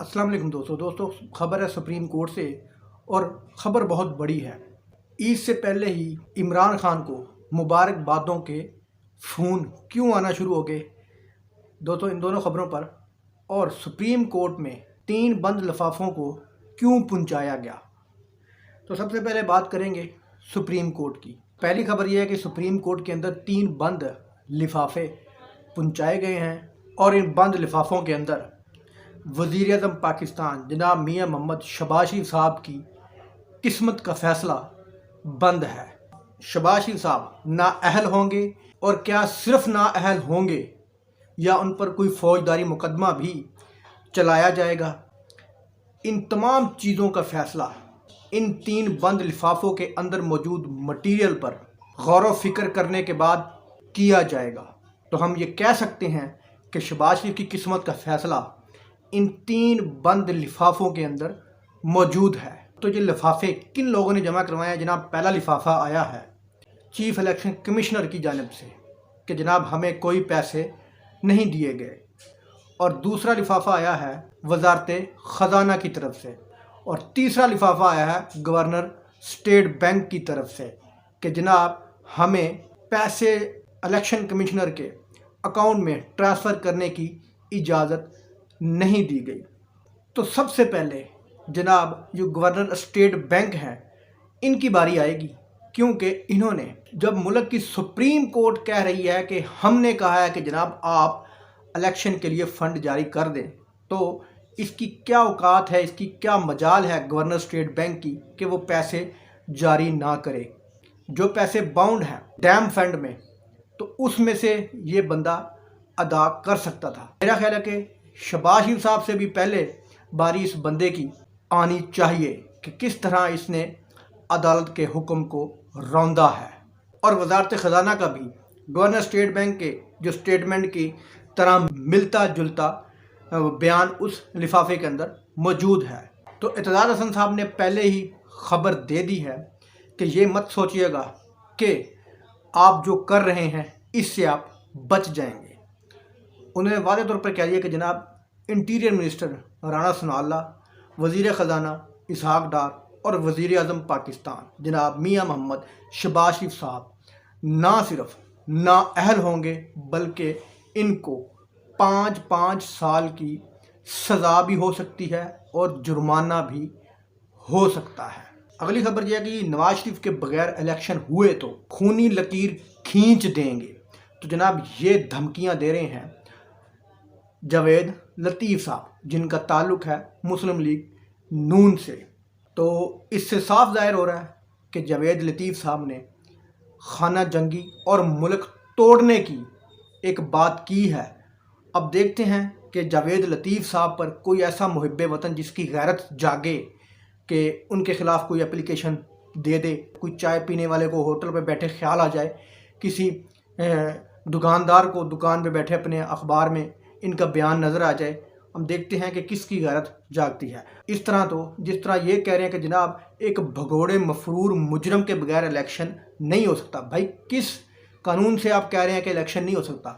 अस्सलाम वालेकुम दोस्तों खबर है सुप्रीम कोर्ट से और ख़बर बहुत बड़ी है। ईद से पहले ही इमरान खान को मुबारकबादों के फ़ोन क्यों आना शुरू हो गए दोस्तों, इन दोनों ख़बरों पर। और सुप्रीम कोर्ट में 3 बंद लिफाफों को क्यों पहुंचाया गया। तो सबसे पहले बात करेंगे सुप्रीम कोर्ट की। पहली खबर यह है कि सुप्रीम कोर्ट के अंदर 3 बंद लिफाफे पहुंचाए गए हैं और इन बंद लिफाफों के अंदर वज़ीर-ए-आज़म पाकिस्तान जनाब मियां मोहम्मद शहबाज शरीफ साहब की किस्मत का फ़ैसला बंद है। शहबाज शरीफ साहब नाअहल होंगे, और क्या सिर्फ नाअहल होंगे या उन पर कोई फ़ौजदारी मुकदमा भी चलाया जाएगा। इन तमाम चीज़ों का फ़ैसला इन 3 बंद लिफाफों के अंदर मौजूद मटीरियल पर गौर व फिक्र करने के बाद किया जाएगा। तो हम ये कह सकते हैं कि शहबाज शरीफ की किस्मत का फ़ैसला इन 3 बंद लिफाफों के अंदर मौजूद है। तो ये लिफाफे किन लोगों ने जमा करवाए हैं जनाब। पहला लिफाफा आया है चीफ़ इलेक्शन कमिश्नर की जानिब से कि जनाब हमें कोई पैसे नहीं दिए गए, और दूसरा लिफाफा आया है वजारत ख़जाना की तरफ से, और तीसरा लिफाफा आया है गवर्नर स्टेट बैंक की तरफ से कि जनाब हमें पैसे इलेक्शन कमिश्नर के अकाउंट में ट्रांसफ़र करने की इजाज़त नहीं दी गई। तो सबसे पहले जनाब जो गवर्नर स्टेट बैंक हैं इनकी बारी आएगी, क्योंकि इन्होंने जब मुल्क की सुप्रीम कोर्ट कह रही है कि हमने कहा है कि जनाब आप इलेक्शन के लिए फ़ंड जारी कर दें, तो इसकी क्या औकात है, इसकी क्या मजाल है गवर्नर स्टेट बैंक की कि वो पैसे जारी ना करे। जो पैसे बाउंड हैं डैम फंड में, तो उसमें से ये बंदा अदा कर सकता था। मेरा ख्याल है कि शहबाज शरीफ साहब से भी पहले बारी इस बंदे की आनी चाहिए कि किस तरह इसने अदालत के हुक्म को रौंदा है। और वजारत ख़जाना का भी गवर्नर स्टेट बैंक के जो स्टेटमेंट की तरह मिलता जुलता बयान उस लिफाफे के अंदर मौजूद है। तो इत्तेज़ार हसन साहब ने पहले ही खबर दे दी है कि ये मत सोचिएगा कि आप जो कर रहे हैं इससे आप बच जाएंगे। उन्होंने वाज़ेह तौर पर कह दिया कि जनाब इंटीरियर मिनिस्टर राणा सनाउल्लाह, वज़ीर ख़जाना इसहाक़ डार और वज़ीर-ए-आज़म पाकिस्तान जनाब मियां मोहम्मद शहबाज शरीफ साहब ना सिर्फ नाअहल होंगे बल्कि इनको 5-5 साल की सज़ा भी हो सकती है और जुर्माना भी हो सकता है। अगली खबर यह है कि नवाज शरीफ के बगैर इलेक्शन हुए तो खूनी लकीर खींच देंगे। तो जनाब ये धमकियां दे रहे हैं जावेद लतीफ़ साहब, जिनका ताल्लुक़ है मुस्लिम लीग नून से। तो इससे साफ ज़ाहिर हो रहा है कि जावेद लतीफ़ साहब ने खाना जंगी और मुल्क तोड़ने की एक बात की है। अब देखते हैं कि जावेद लतीफ़ साहब पर कोई ऐसा मुहिब्बे वतन जिसकी गैरत जागे कि उनके ख़िलाफ़ कोई एप्लीकेशन दे दे। कोई चाय पीने वाले को होटल पर बैठे ख्याल आ जाए, किसी दुकानदार को दुकान पे बैठे अपने अखबार में इनका बयान नज़र आ जाए। हम देखते हैं कि किसकी गैरत जागती है। इस तरह तो जिस तरह ये कह रहे हैं कि जनाब एक भगोड़े मफरूर मुजरम के बगैर इलेक्शन नहीं हो सकता। भाई किस कानून से आप कह रहे हैं कि इलेक्शन नहीं हो सकता।